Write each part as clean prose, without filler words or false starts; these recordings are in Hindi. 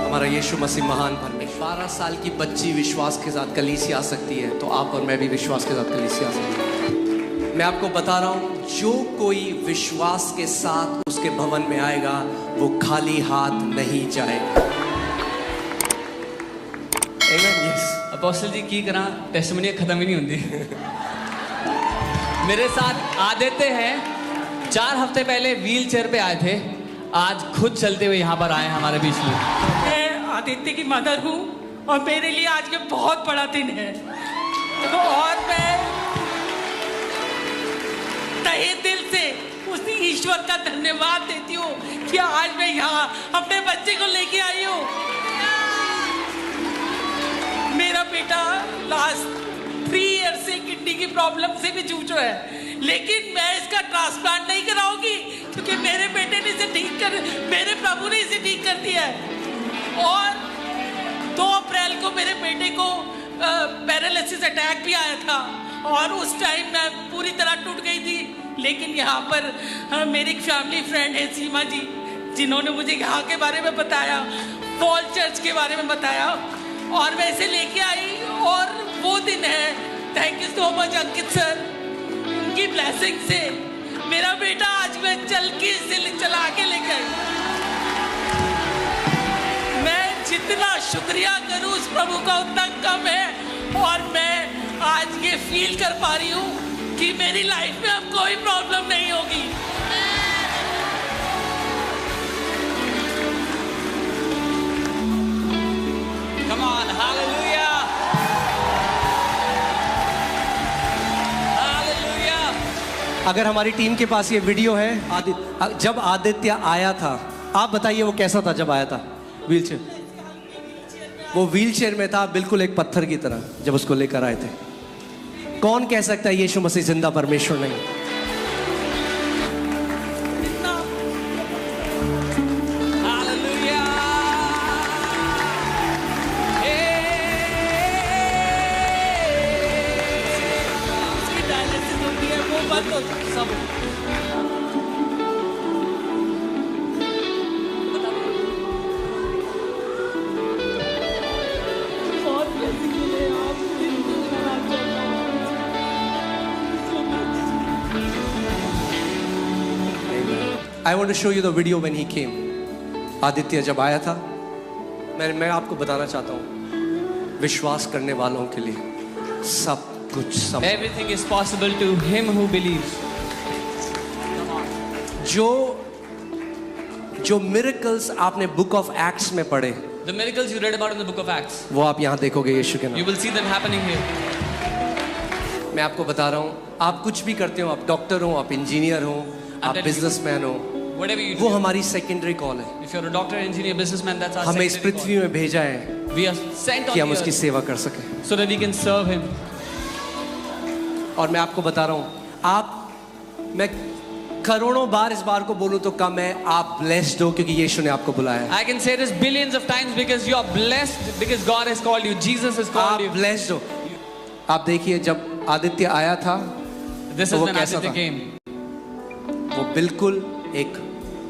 हमारा यीशु मसीह महान परमेश्वर। 12 साल की बच्ची विश्वास के साथ कलीसिया आ सकती है, तो आप और मैं भी विश्वास के साथ कलीसिया आ सकते हैं। मैं आपको बता रहा हूँ, जो कोई विश्वास के साथ उसके भवन में आएगा वो खाली हाथ नहीं जाएगा। अपोस्टल जी की करा टेस्टिमनी खत्म ही नहीं होती। मेरे साथ आदित्य हैं, 4 हफ्ते पहले व्हील चेयर पे आए थे, आज खुद चलते हुए यहाँ पर आए हमारे बीच में। मैं आदित्य की मदर हूँ और मेरे लिए आज ये बहुत बड़ा दिन है, तो और मैं तहे दिल से उस ईश्वर का धन्यवाद देती हूँ कि आज मैं यहाँ अपने बच्चे को लेके आई हूँ। मेरा बेटा लास्ट 3 ईयर से किडनी की प्रॉब्लम से भी जूझ रहा है, लेकिन मैं इसका ट्रांसप्लांट नहीं कराऊंगी क्योंकि मेरे बेटे ने इसे मेरे प्रभु ने इसे ठीक कर दिया है। और 2 अप्रैल को मेरे बेटे को पैरालिसिस अटैक भी आया था और उस टाइम मैं पूरी तरह टूट गई थी, लेकिन यहाँ पर मेरी एक फैमिली फ्रेंड है सीमा जी, जिन्होंने मुझे यहाँ के बारे में बताया, पॉल चर्च के बारे में बताया और मैं इसे लेके आई और वो दिन है। Thank you so much Ankit sir, उनकी ब्लेसिंग से मेरा बेटा आज मैं चला के लेके आई। मैं जितना शुक्रिया करूं उस प्रभु का उतना कम है और मैं आज ये फील कर पा रही हूँ कि मेरी लाइफ में अब कोई प्रॉब्लम नहीं होगी। Come on, hallelujah, hallelujah। अगर हमारी टीम के पास ये वीडियो है, जब आदित्य आया था, आप बताइए वो कैसा था जब आया था व्हीलचेयर? वो व्हीलचेयर में था, बिल्कुल एक पत्थर की तरह जब उसको लेकर आए थे। कौन कह सकता है यीशु मसीह जिंदा परमेश्वर नहीं? I want to show you the video when he came. Aditya जब आया था, मैं आपको बताना चाहता हूँ, विश्वास करने वालों के लिए सब कुछ संभव। Everything is possible to him who believes। जो miracles आपने बुक ऑफ एक्ट्स में पढ़े, The miracles you read about in the book of Acts, वो आप यहाँ देखोगे यीशु के नाम। you will see them happening here। मैं आपको बता रहा हूँ, आप कुछ भी करते हो, आप डॉक्टर हो, आप इंजीनियर हो, आप बिजनेसमैन हो, Whatever you do, वो हमारी सेकेंडरी कॉल है। if you're a doctor, engineer, businessman, that's our हमें इस secondary पृथ्वी में भेजा है call। We are sent on कि हम the उसकी earth सेवा कर सकें। so that we can serve him। और मैं आपको बता रहा हूँ, मैं करोड़ों बार इस बार को बोलूं तो कम है, आप ब्लेस्ड हो क्योंकि यीशु ने आपको बुलाया है। I can say this billions of times because you are blessed, because God has called you, Jesus has called आप you। ब्लेस्ड हो। आप देखिए, जब आदित्य आया था, This तो is वो when कैसा Aditya था? came। वो बिल्कुल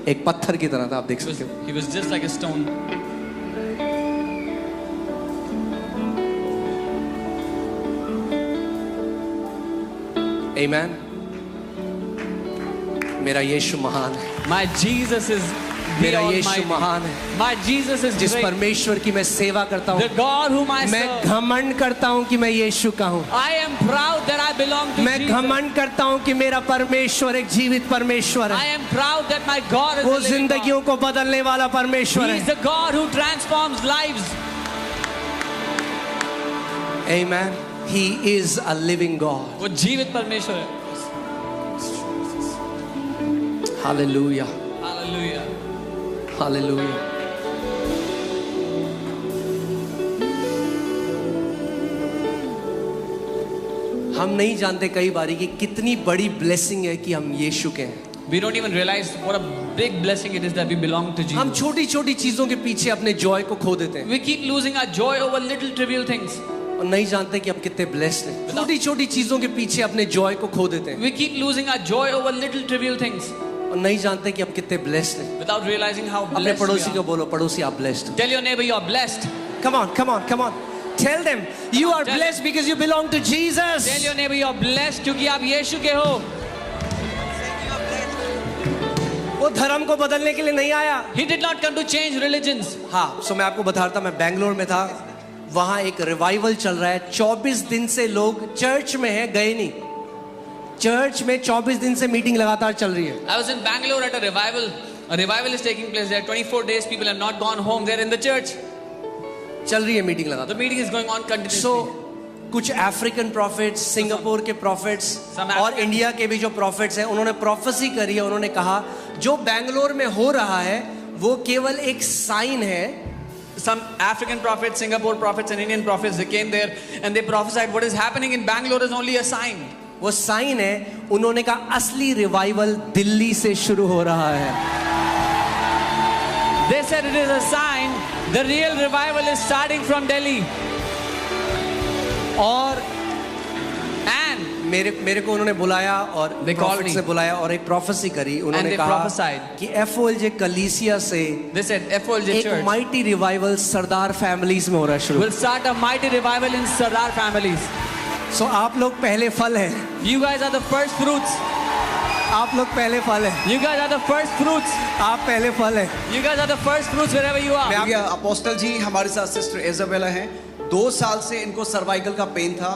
एक पत्थर की तरह था, आप देख सकते हो। He was just like a stone। Amen। मेरा यीशु महान है। My Jesus is the मेरा यीशु Almighty। महान है। My Jesus is जिस great। परमेश्वर की मैं सेवा करता हूँ, The God whom I मैं serve। घमंड करता हूँ कि मैं यीशु का हूँ। I am proud that I belong to मैं Jesus। घमंड करता हूँ कि मेरा परमेश्वर एक जीवित परमेश्वर I है। am proud that my God is वो the living God। जिंदगियों को बदलने वाला परमेश्वर He is है। the God who transforms lives। Amen। He is a living God। वो जीवित परमेश्वर है। Hallelujah। Hallelujah। Hallelujah। हम नहीं जानते कई बारी कि कितनी बड़ी ब्लेसिंग है कि हम यीशु के हैं। We don't even realize what a big blessing it is that we belong to Jesus। हम छोटी छोटी चीजों के पीछे अपने जॉय को खो देते हैं We keep losing our joy over little trivial things। और नहीं जानते कि हम कितने ब्लेस्ड हैं। छोटी छोटी चीजों के पीछे अपने जॉय को खो देते हैं। We keep losing our joy over little trivial things। और नहीं जानते कि आप कितने ब्लेस्ड हैं। without realizing how अपने blessed we पड़ोसी को are. बोलो, पड़ोसी आप blessed. Tell your neighbor you are blessed. Come on, come on, come on. Tell them you are Tell- blessed because you belong to Jesus. Tell your neighbor you are blessed क्योंकि आप यीशु के हो. वो धर्म को बदलने के लिए नहीं आया। He did not come to change religions. हाँ, सो मैं आपको बता रहा था, मैं बेंगलोर में था, वहाँ एक रिवाइवल चल रहा है। 24 दिन से लोग चर्च में हैं, गए नहीं। चर्च में 24 दिन से मीटिंग लगातार चल रही है। I was in Bangalore at a revival. A revival is taking place there. 24 days people have not gone home. They're in the church. चल रही है मीटिंग The लगातार। meeting is going on continuously. सो कुछ अफ्रीकन प्रॉफिट्स, सिंगापुर के प्रॉफिट्स Some और इंडिया के भी जो प्रॉफिट्स हैं, उन्होंने प्रोफेसी करी है। उन्होंने कहा जो बैंगलोर में हो रहा है वो केवल एक साइन है। Some African prophets, Singapore prophets and Indian prophets, they came there and they prophesied what is happening in Bangalore is only a sign. वो साइन है। उन्होंने कहा असली रिवाइवल दिल्ली से शुरू हो रहा है। They said it is a sign. The real revival is starting from Delhi. और मेरे को उन्होंने बुलाया और They called prophets me. ने बुलाया और एक प्रोफेसी करी। उन्होंने they कहा prophesied. कि FOLJ कलीसिया से They said FOLJ एक Church माइटी रिवाइवल सरदार फैमिलीज में हो रहा है शुरू। will start a mighty revival in Sardar families. सो आप लोग पहले फल हैं। You guys are the first fruits. आप लोग पहले फल हैं। You guys are the first fruits. आप पहले फल हैं। You guys are the first fruits wherever you are. भैया अपोस्टल जी हमारे साथ सिस्टर इजाबेला हैं। 2 साल से इनको सर्वाइकल का पेन था।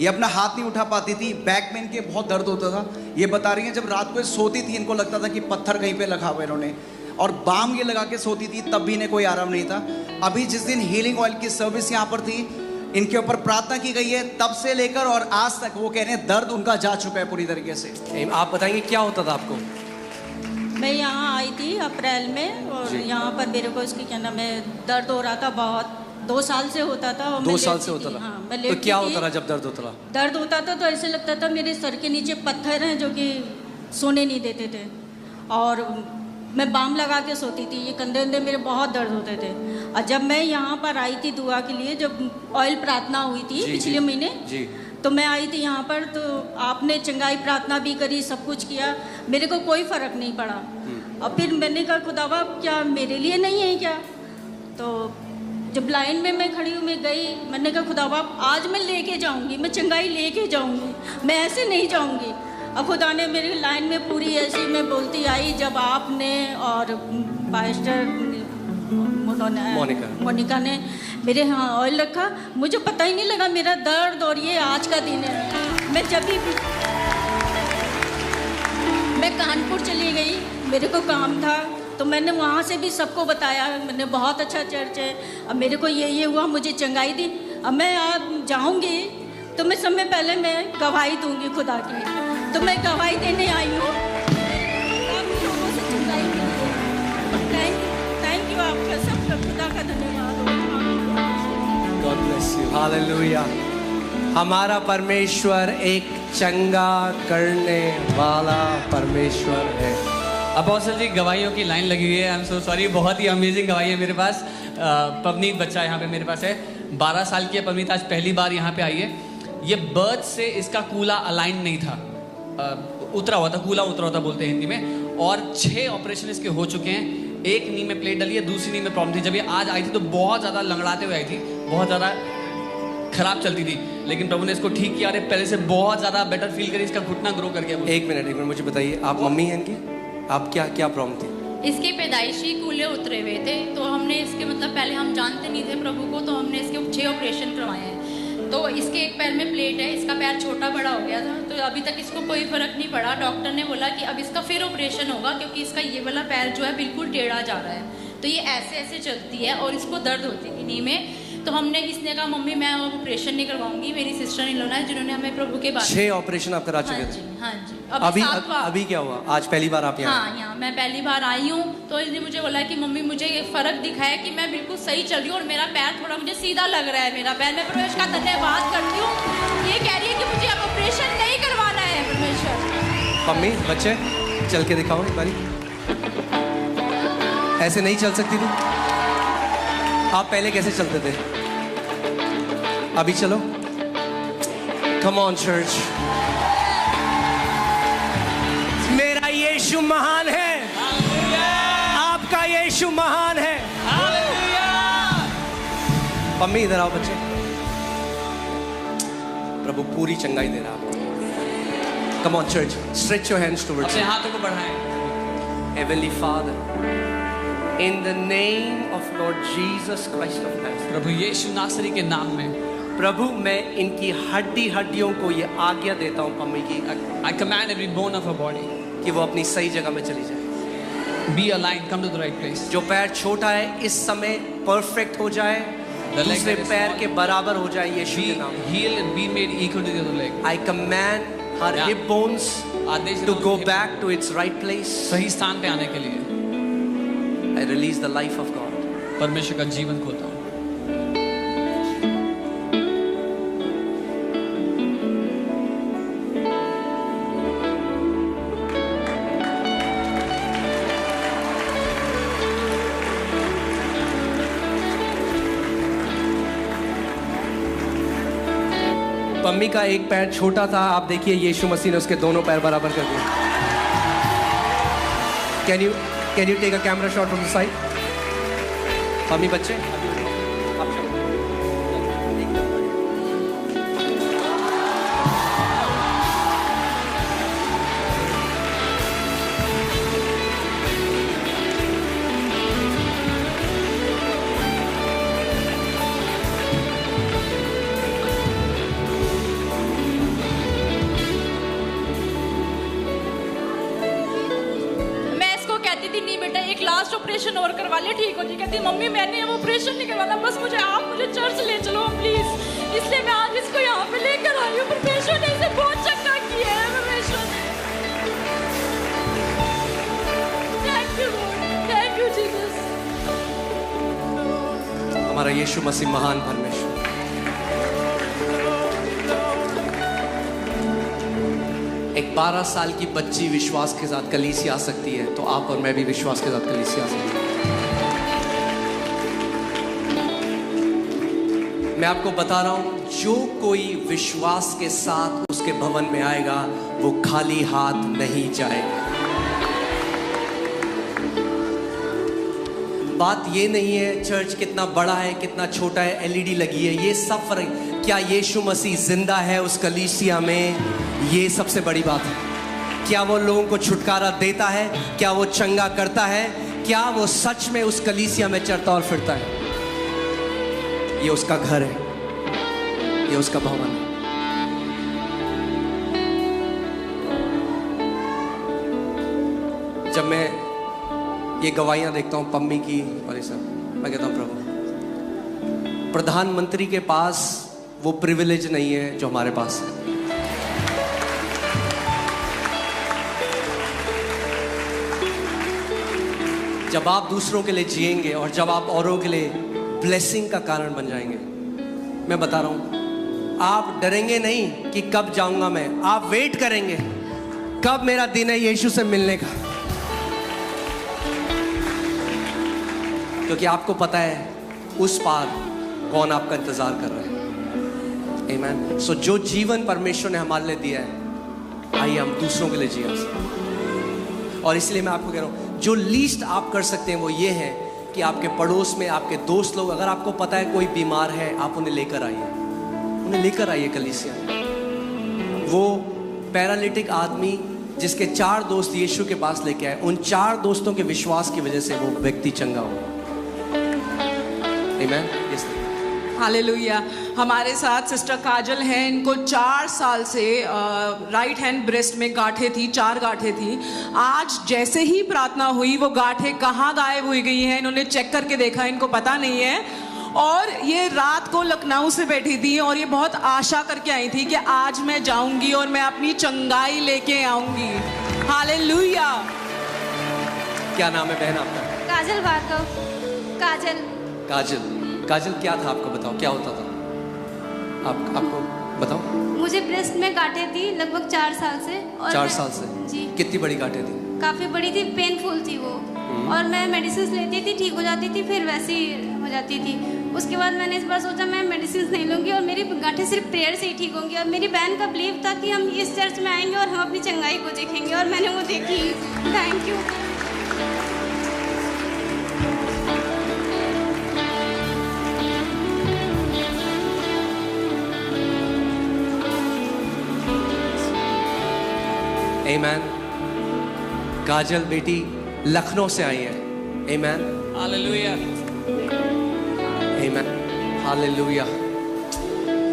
ये अपना हाथ नहीं उठा पाती थी, बैक में इनके बहुत दर्द होता था। ये बता रही हैं जब रात को सोती थी इनको लगता था कि पत्थर कहीं पे लगा हुआ इन्होंने, और बाम ये लगा के सोती थी तब भी इन्हें कोई आराम नहीं था। अभी जिस दिन हीलिंग ऑयल की सर्विस यहाँ पर थी, इनके ऊपर प्रार्थना की गई है, तब से लेकर और आज तक वो कह रहे हैं दर्द उनका जा चुका है पूरी तरीके से। आप बताएंगे क्या होता था आपको? मैं यहाँ आई थी अप्रैल में और यहाँ पर मेरे को इसकी क्या नाम है दर्द हो रहा था बहुत। 2 साल से होता था और 2 मैं साल लेटी से होता थी। था। हाँ, मैं तो लेटी क्या थी। होता था जब दर्द होता था? दर्द होता था तो ऐसे लगता था मेरे सर के नीचे पत्थर हैं जो कि सोने नहीं देते थे, और मैं बाम लगा के सोती थी। ये कंधे अंधे मेरे बहुत दर्द होते थे। और जब मैं यहाँ पर आई थी दुआ के लिए, जब ऑयल प्रार्थना हुई थी पिछले महीने, तो मैं आई थी यहाँ पर, तो आपने चंगाई प्रार्थना भी करी, सब कुछ किया, मेरे को कोई फर्क नहीं पड़ा। और फिर मैंने कहा खुदावा क्या मेरे लिए नहीं है क्या? तो जब लाइन में मैं खड़ी हूँ, मैं गई, मैंने कहा खुदावा आज मैं लेके जाऊँगी, मैं चंगाई लेके जाऊँगी, मैं ऐसे नहीं जाऊँगी। और खुदा ने मेरी लाइन में पूरी ऐसी मैं बोलती आई, जब आपने और पास्टर मोनिका ने मेरे यहाँ ऑयल रखा, मुझे पता ही नहीं लगा मेरा दर्द, और ये आज का दिन है। मैं जब भी मैं कानपुर चली गई, मेरे को काम था, तो मैंने वहाँ से भी सबको बताया, मैंने बहुत अच्छा चर्च है, अब मेरे को ये हुआ, मुझे चंगाई दी। अब मैं अब जाऊँगी तो मैं समय पहले मैं गवाही दूंगी खुदा की, तो मैं गवाही देने आई हूँ। थैंक यू, आपका सबका खुदा का धन्यवाद। God bless you. Hallelujah. हमारा परमेश्वर एक चंगा करने वाला परमेश्वर है। अपोस्टल जी गवाहियों की लाइन लगी हुई है। आई एम सो सॉरी, बहुत ही अमेजिंग गवाही है मेरे पास। पवनीत बच्चा यहाँ पे मेरे पास है, 12 साल की है पवनीत, आज पहली बार यहाँ पे आई है। ये बर्थ से इसका कूला अलाइन नहीं था, उतरा हुआ था, कूला उतरा होता बोलते हैं हिंदी में, और 6 ऑपरेशन इसके हो चुके हैं। एक नी में प्लेट डली है, दूसरी नी में प्रॉब्लम थी। जब ये आज आई थी तो बहुत ज़्यादा लंगड़ाते हुए आई थी, बहुत ज़्यादा खराब चलती थी, लेकिन प्रभु ने इसको ठीक किया और पहले से बहुत ज़्यादा बेटर फील करी, इसका घुटना ग्रो कर गया। एक मिनट मुझे बताइए, आप मम्मी हैं इनकी? आप क्या प्रॉब्लम थी? इसके पैदाइशी कूले उतरे हुए थे, तो हमने इसके मतलब पहले हम जानते नहीं थे प्रभु को, तो हमने इसके 6 ऑपरेशन करवाए हैं। तो इसके एक पैर में प्लेट है, इसका पैर छोटा बड़ा हो गया था, तो अभी तक इसको कोई फर्क नहीं पड़ा। डॉक्टर ने बोला कि अब इसका फिर ऑपरेशन होगा, क्योंकि इसका ये वाला पैर जो है बिल्कुल टेढ़ा जा रहा है, तो ये ऐसे ऐसे चलती है और इसको दर्द होती है नी में। तो हमने इसने कहा मम्मी मैं ऑपरेशन नहीं करवाऊंगी, मेरी सिस्टर इन लोग है जिन्होंने हमें प्रभु के बारे 6 ऑपरेशन आप करा चुके थे? हाँ जी। अभी क्या हुआ? आज पहली बार आप यहाँ? हाँ, यहाँ मैं पहली बार आई हूँ, तो इसने मुझे बोला कि मम्मी मुझे ये फर्क दिखा है कि मैं बिल्कुल सही चल रही हूँ और मेरा पैर थोड़ा मुझे सीधा लग रहा है। मेरा पैर, मैं परमेश्वर का धन्यवाद करती हूँ। ये कह रही है कि मुझे अब ऑपरेशन नहीं करवाना है। परमेश्वर मम्मी बच्चे चल के दिखाओ एक बारी। ऐसे नहीं चल सकती थी आप? पहले कैसे चलते थे? अभी चलो। कम ऑन चर्च, मेरा यीशु महान है। यीशु महान है। पम्मी इधर आओ बच्चे। प्रभु पूरी चंगाई दे रहा है आपको। Come on church, stretch your hands towards. अपने हाथों को बढ़ाएं। Heavenly Father, in the name of Lord Jesus Christ of Nazareth, प्रभु यीशु नासरी के नाम में प्रभु मैं इनकी हड्डियों को ये आज्ञा देता हूँ पम्मी की, I command every bone of her body कि वो अपनी सही जगह में चली जाए। be aligned, come to the right place. जो पैर छोटा है इस समय परफेक्ट हो जाए, The leg दूसरे that is पैर small, के बराबर हो जाए यीशु be के नाम में। healed and be made equal to the other leg. I command her Yeah. hip bones Adesh to देता go हूं, back to its right place. सही स्थान पे आने के लिए I release the life of God. परमेश्वर का जीवन खोता हूँ। पम्मी का एक पैर छोटा था, आप देखिए यीशु मसीह ने उसके दोनों पैर बराबर कर दिए। Can you take a camera shot from the side? Pammi बच्चे आप चलो। एक लास्ट ऑपरेशन और करवा ले, ठीक हो जी। कहती मम्मी मैंने अब ऑपरेशन नहीं करवाना, बस आप मुझे चर्च ले चलो प्लीज। इसलिए मैं आज इसको यहाँ पे लेकर आई हूँ। परमेश्वर ने इसे बहुत चंगा किया है। परमेश्वर थैंक यू जीसस। हमारा यीशु मसीह महान परमेश्वर। एक 12 साल की बच्ची विश्वास के साथ कलीसिया आ सकती है, तो आप और मैं भी विश्वास के साथ कलीसिया आ सकते हैं। मैं आपको बता रहा हूं, जो कोई विश्वास के साथ उसके भवन में आएगा वो खाली हाथ नहीं जाएगा। बात ये नहीं है चर्च कितना बड़ा है कितना छोटा है, एलईडी लगी है, ये सब फर्क। क्या यीशु मसीह जिंदा है उस कलीसिया में, ये सबसे बड़ी बात है। क्या वो लोगों को छुटकारा देता है, क्या वो चंगा करता है, क्या वो सच में उस कलीसिया में चलता और फिरता है। ये उसका घर है, ये उसका भवन है। जब मैं ये गवाहियां देखता हूं पम्मी की और ये सब, मैं कहता हूं प्रभु, प्रधानमंत्री के पास वो प्रिविलेज नहीं है जो हमारे पास है। जब आप दूसरों के लिए जिएंगे और जब आप औरों के लिए ब्लेसिंग का कारण बन जाएंगे, मैं बता रहा हूं, आप डरेंगे नहीं कि कब जाऊंगा मैं, आप वेट करेंगे कब मेरा दिन है यीशु से मिलने का, क्योंकि आपको पता है उस पार कौन आपका इंतजार कर रहा है। आमीन। सो जो जीवन परमेश्वर ने हमारे लिए दिया है, आइए हम दूसरों के लिए जिए। और इसलिए मैं आपको कह रहा हूं, जो लीस्ट आप कर सकते हैं वो ये है कि आपके पड़ोस में आपके दोस्त लोग, अगर आपको पता है कोई बीमार है, आप उन्हें लेकर आइए, उन्हें लेकर आइए कलीसिया। वो पैरालिटिक आदमी जिसके 4 दोस्त यीशु के पास लेके आए, उन 4 दोस्तों के विश्वास की वजह से वो व्यक्ति चंगा हो। आमीन। हालेलुया। हमारे साथ सिस्टर काजल हैं, इनको 4 साल से राइट हैंड ब्रेस्ट में गांठें थी, 4 गांठें थी। आज जैसे ही प्रार्थना हुई वो गांठें कहाँ गायब हुई गई हैं, इन्होंने चेक करके देखा, इनको पता नहीं है। और ये रात को लखनऊ से बैठी थी और ये बहुत आशा करके आई थी कि आज मैं जाऊंगी और मैं अपनी चंगाई लेके आऊंगी। हालेलुया। क्या नाम है बहन आपका? काजल भार्गव। काजल। काजल। काजल क्या था आपको बताओ, क्या होता था आपको बताओ। मुझे ब्रेस्ट में गांठें थी लगभग 4 साल से। और 4 साल से? जी। कितनी बड़ी गांठें थी? काफ़ी बड़ी थी, पेनफुल थी वो। और मैं मेडिसिन लेती थी, ठीक हो जाती थी, फिर वैसी हो जाती थी। उसके बाद मैंने इस बार सोचा मैं मेडिसिन नहीं लूँगी और मेरी गांठें सिर्फ प्रेयर से ही ठीक होंगी। और मेरी बहन का बिलीव था कि हम इस चर्च में आएंगे और हम अपनी चंगाई को देखेंगे, और मैंने वो देखी। Thank you. आमेन। काजल बेटी लखनऊ से आई है। Amen, hallelujah. आमेन, हालेलुया,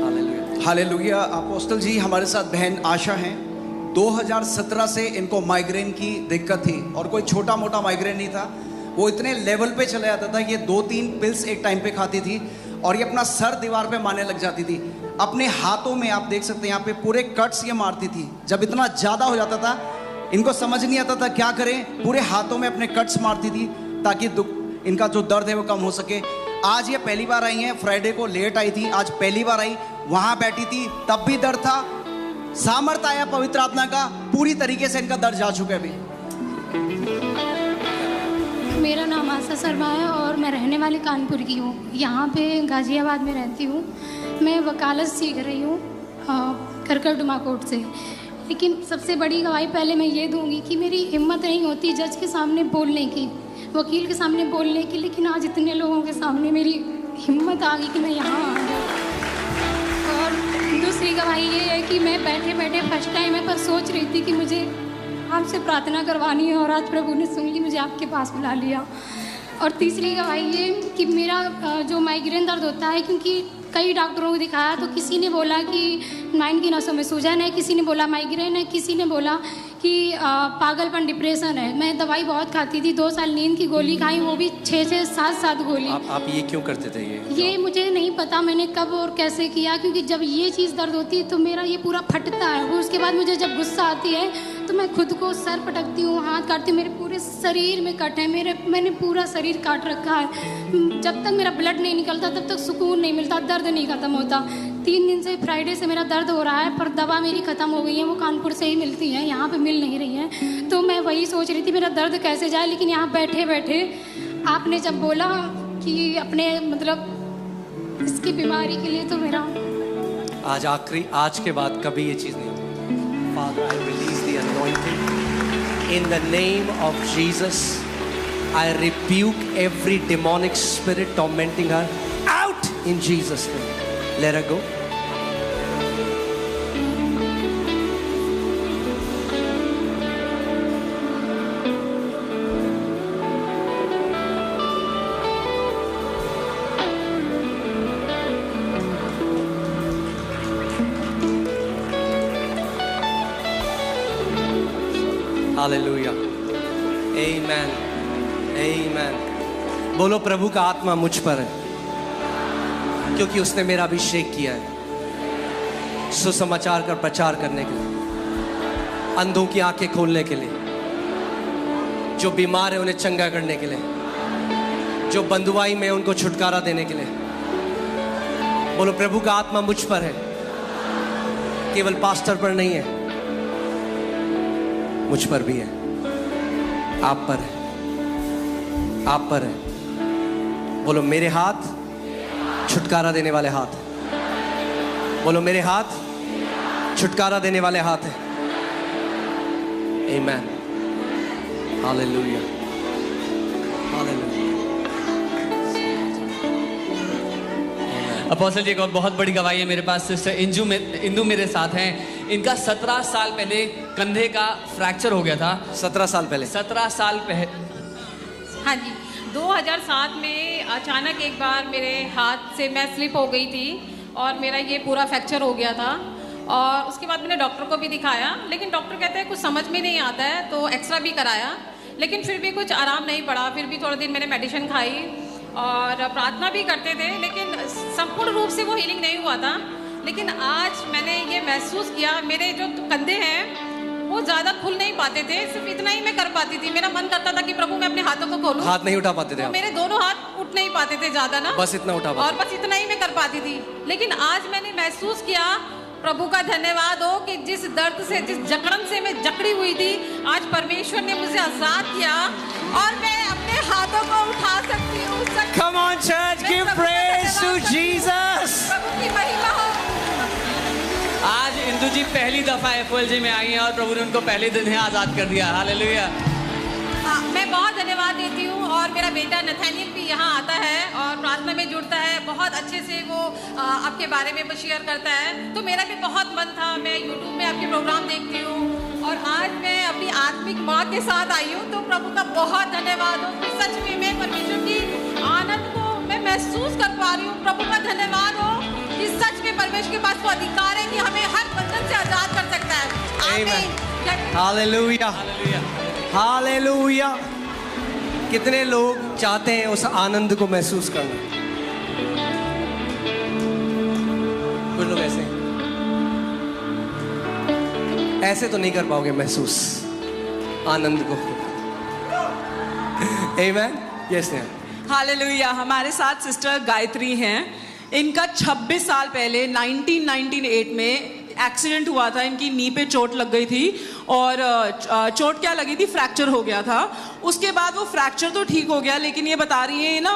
हालेलुया। हालेलुया। अपोस्टल जी, हमारे साथ बहन आशा हैं। 2017 से इनको माइग्रेन की दिक्कत थी और कोई छोटा मोटा माइग्रेन नहीं था, वो इतने लेवल पे चला जाता था। ये 2-3 पिल्स एक टाइम पे खाती थी और ये अपना सर दीवार पे मारने लग जाती थी। अपने हाथों में आप देख सकते हैं यहाँ पे पूरे कट्स ये मारती थी। जब इतना ज़्यादा हो जाता था, इनको समझ नहीं आता था क्या करें, पूरे हाथों में अपने कट्स मारती थी ताकि इनका जो दर्द है वो कम हो सके। आज ये पहली बार आई हैं, फ्राइडे को लेट आई थी, आज पहली बार आई। वहाँ बैठी थी तब भी दर्द था, सामर्थ आया पवित्र आत्मा का, पूरी तरीके से इनका दर्द जा चुका है अभी। मेरा नाम आशा शर्मा है और मैं रहने वाली कानपुर की हूँ। यहाँ पे गाजियाबाद में रहती हूँ। मैं वकालत सीख रही हूँ करकर डुमाकोट से। लेकिन सबसे बड़ी गवाही पहले मैं ये दूंगी कि मेरी हिम्मत नहीं होती जज के सामने बोलने की, वकील के सामने बोलने की, लेकिन आज इतने लोगों के सामने मेरी हिम्मत आ गई कि मैं यहाँ आ गई। और दूसरी गवाही ये है कि मैं बैठे बैठे फर्स्ट टाइम है पर सोच रही थी कि मुझे आपसे प्रार्थना करवानी है और आज प्रभु ने सुन ली, मुझे आपके पास बुला लिया। और तीसरी गवाही ये कि मेरा जो माइग्रेन दर्द होता है, क्योंकि कई डॉक्टरों को दिखाया तो किसी ने बोला कि माइंड की नसों में सूजन है, किसी ने बोला माइग्रेन है, किसी ने बोला कि पागलपन डिप्रेशन है। मैं दवाई बहुत खाती थी, 2 साल नींद की गोली खाई, वो भी 6 से 7 गोली। आप ये क्यों करते थे? ये मुझे नहीं पता मैंने कब और कैसे किया, क्योंकि जब ये चीज़ दर्द होती है तो मेरा ये पूरा फटता है। वो उसके बाद मुझे जब गुस्सा आती है तो मैं खुद को सर पटकती हूँ, हाथ काटती हूँ, मेरे पूरे शरीर में कट है, मैंने पूरा शरीर काट रखा है। जब तक मेरा ब्लड नहीं निकलता तब तक सुकून नहीं मिलता, दर्द नहीं ख़त्म होता। 3 दिन से फ्राइडे से मेरा दर्द हो रहा है, पर दवा मेरी ख़त्म हो गई है, वो कानपुर से ही मिलती है, यहाँ पे मिल नहीं रही है। तो मैं वही सोच रही थी मेरा दर्द कैसे जाए, लेकिन यहाँ बैठे बैठे आपने जब बोला कि अपने मतलब इसकी बीमारी के लिए, तो मेरा आज आखिरी, आज के बाद कभी ये चीज़ नहीं होगी। Father, I release the anointing in the name of Jesus. I rebuke every demonic spirit tormenting her out in Jesus' name. Let her go. Hallelujah. Amen. Amen. बोलो प्रभु का आत्मा मुझ पर है, क्योंकि उसने मेरा अभिषेक किया है सुसमाचार का प्रचार करने के लिए, अंधों की आंखें खोलने के लिए, जो बीमार है उन्हें चंगा करने के लिए, जो बंधुआई में उनको छुटकारा देने के लिए। बोलो प्रभु का आत्मा मुझ पर है, केवल पास्टर पर नहीं है, मुझ पर भी है, आप पर है, आप पर है। बोलो मेरे हाथ छुटकारा देने वाले हाथ। बोलो मेरे हाथ छुटकारा देने वाले हाथ है। Amen. Hallelujah, hallelujah. Apostle ji को बहुत बड़ी गवाही है मेरे पास। सिस्टर इंदू मेरे साथ हैं। इनका 17 साल पहले कंधे का फ्रैक्चर हो गया था। 17 साल पहले? 17 साल पहले। हाँ जी, 2007 में अचानक एक बार मेरे हाथ से मैं स्लिप हो गई थी और मेरा ये पूरा फ्रैक्चर हो गया था। और उसके बाद मैंने डॉक्टर को भी दिखाया, लेकिन डॉक्टर कहते हैं कुछ समझ में नहीं आता है, तो एक्सरा भी कराया, लेकिन फिर भी कुछ आराम नहीं पड़ा। फिर भी थोड़े दिन मैंने मेडिसिन खाई और प्रार्थना भी करते थे, लेकिन संपूर्ण रूप से वो हीलिंग नहीं हुआ था। लेकिन आज मैंने ये महसूस किया, मेरे जो कंधे हैं वो ज़्यादा खुल नहीं पाते थे, सिर्फ इतना ही मैं कर पाती थी। मेरा मन करता था कि प्रभु मैं अपने हाथों को खोलूं। हाथ नहीं उठा पाते थे तो मेरे दोनों हाथ उठ नहीं पाते थे ज़्यादा ना, बस इतना उठा पाते, और बस इतना ही मैं कर पाती थी। लेकिन आज मैंने महसूस किया, प्रभु का धन्यवाद हो कि जिस दर्द से, जिस जकड़न से मैं जकड़ी हुई थी, आज परमेश्वर ने मुझे आजाद किया और मैं अपने हाथों को उठा सकती हूँ। Come on church, give praise to Jesus. प्रभु की महिमा हो। आज इंदू जी पहली दफा FOLG में आई हैं और प्रभु ने उनको पहले दिन ही आजाद कर दिया। हालेलुया। मैं बहुत धन्यवाद देती हूँ। और मेरा बेटा नथानियल भी यहाँ आता है और प्रार्थना में जुड़ता है, बहुत अच्छे से वो आपके बारे में शेयर करता है। तो मेरा भी बहुत मन था, मैं YouTube में आपके प्रोग्राम देखती हूँ और और आज मैं अपनी आत्मिक माँ के साथ आई हूँ, तो प्रभु का बहुत धन्यवाद हो कि सच में मैं परमेश्वर की आनंद को मैं महसूस कर पा रही हूँ। प्रभु का धन्यवाद हो कि सच में परमेश्वर के पास वो अधिकार है कि हमें हर बंधन से आजाद कर सकता है। आमीन। Hallelujah, hallelujah. कितने लोग चाहते हैं उस आनंद को महसूस करना? कुछ लोग ऐसे तो नहीं कर पाओगे महसूस आनंद को। आमेन। Yes ma'am. हालेलुया। हमारे साथ सिस्टर गायत्री हैं। इनका 26 साल पहले 1998 में एक्सीडेंट हुआ था। इनकी नी पे चोट लग गई थी और चोट क्या लगी थी, फ्रैक्चर हो गया था। उसके बाद वो फ्रैक्चर तो ठीक हो गया, लेकिन ये बता रही है ना,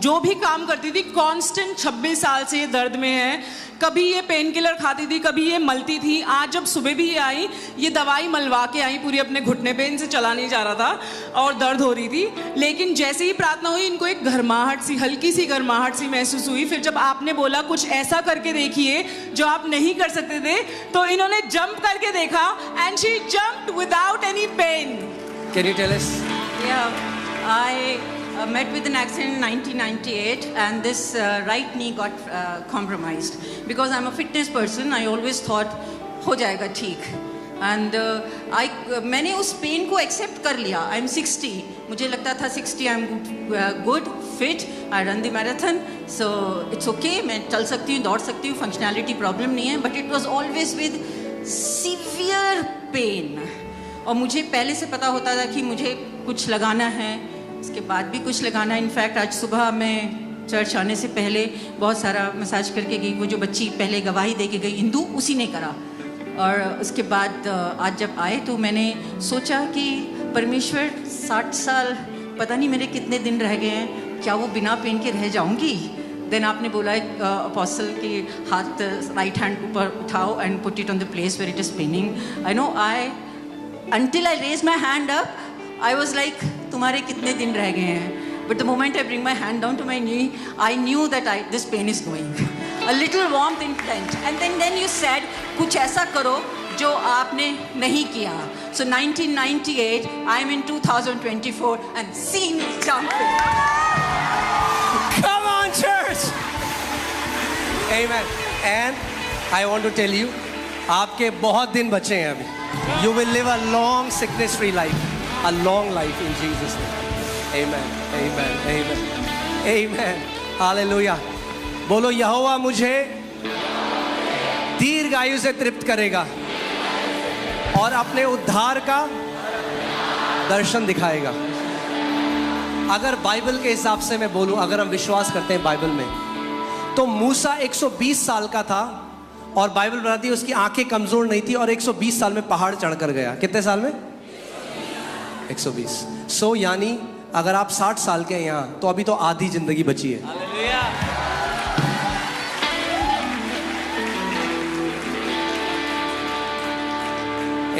जो भी काम करती थी कांस्टेंट 26 साल से ये दर्द में है। कभी ये पेन किलर खाती थी, कभी ये मलती थी। आज जब सुबह भी ये आई, ये दवाई मलवा के आई पूरी अपने घुटने पे, इनसे चला नहीं जा रहा था और दर्द हो रही थी। लेकिन जैसे ही प्रार्थना हुई, इनको एक गर्माहट सी, हल्की सी गर्माहट सी महसूस हुई। फिर जब आपने बोला कुछ ऐसा करके देखिए जो आप नहीं कर सकते थे, तो इन्होंने जंप करके देखा and she jumped without any pain. Can you tell us? Yeah, I met with an accident in 1998 and this right knee got compromised. Because I'm a fitness person, I always thought हो जाएगा ठीक. And मैंने उस पेन को एक्सेप्ट कर लिया. I'm 60. मुझे लगता था 60 I'm good, fit. I run the marathon, so it's okay. मैं चल सकती हूँ, दौड़ सकती हूँ, functionality problem नहीं है. But it was always with severe pain. और मुझे पहले से पता होता था कि मुझे कुछ लगाना है, इसके बाद भी कुछ लगाना है. इनफैक्ट आज सुबह मैं चर्च आने से पहले बहुत सारा मसाज करके गई. वो जो बच्ची पहले गवाही दे के गई हिंदू, उसी ने करा. और उसके बाद आज जब आए तो मैंने सोचा कि परमेश्वर 60 साल पता नहीं मेरे कितने दिन रह गए हैं, क्या वो बिना पेन के रह जाऊंगी. देन आपने बोला अपोस्टल कि हाथ राइट हैंड ऊपर उठाओ and put it on the place where it is paining. I know until I raised my hand up, I was like, तुम्हारे कितने दिन रह गए हैं. But the moment I bring my hand down to my knee, I knew that this pain is going. A little warmth in front. And then you said, कुछ ऐसा करो जो आपने नहीं किया. So 1998, I'm in 2024 and see me jumping. Come on, church. Amen. And I want to tell you, आपके बहुत दिन बचे हैं अभी. You will live a long sickness-free life, a long life in Jesus' name. Amen. Amen. Amen. Amen. Hallelujah. बोलो, यहोवा मुझे दीर्घ आयु से तृप्त करेगा और अपने उद्धार का दर्शन दिखाएगा. अगर बाइबल के हिसाब से मैं बोलूं, अगर हम विश्वास करते हैं बाइबल में, तो मूसा 120 साल का था और बाइबल बताती है उसकी आंखें कमजोर नहीं थी और 120 साल में पहाड़ चढ़कर गया. कितने साल में? 120. सो यानी अगर आप 60 साल के हैं यहाँ, तो अभी तो आधी जिंदगी बची है.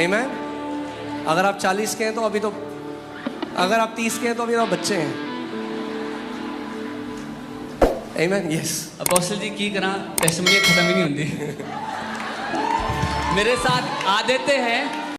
आमीन. अगर आप 40 के हैं तो अभी तो, अगर आप 30 के हैं तो अभी तो बच्चे हैं. आमीन. यस. अपोस्टल जी की करा टेस्टिमनी खत्म ही नहीं होती. मेरे साथ आ देते हैं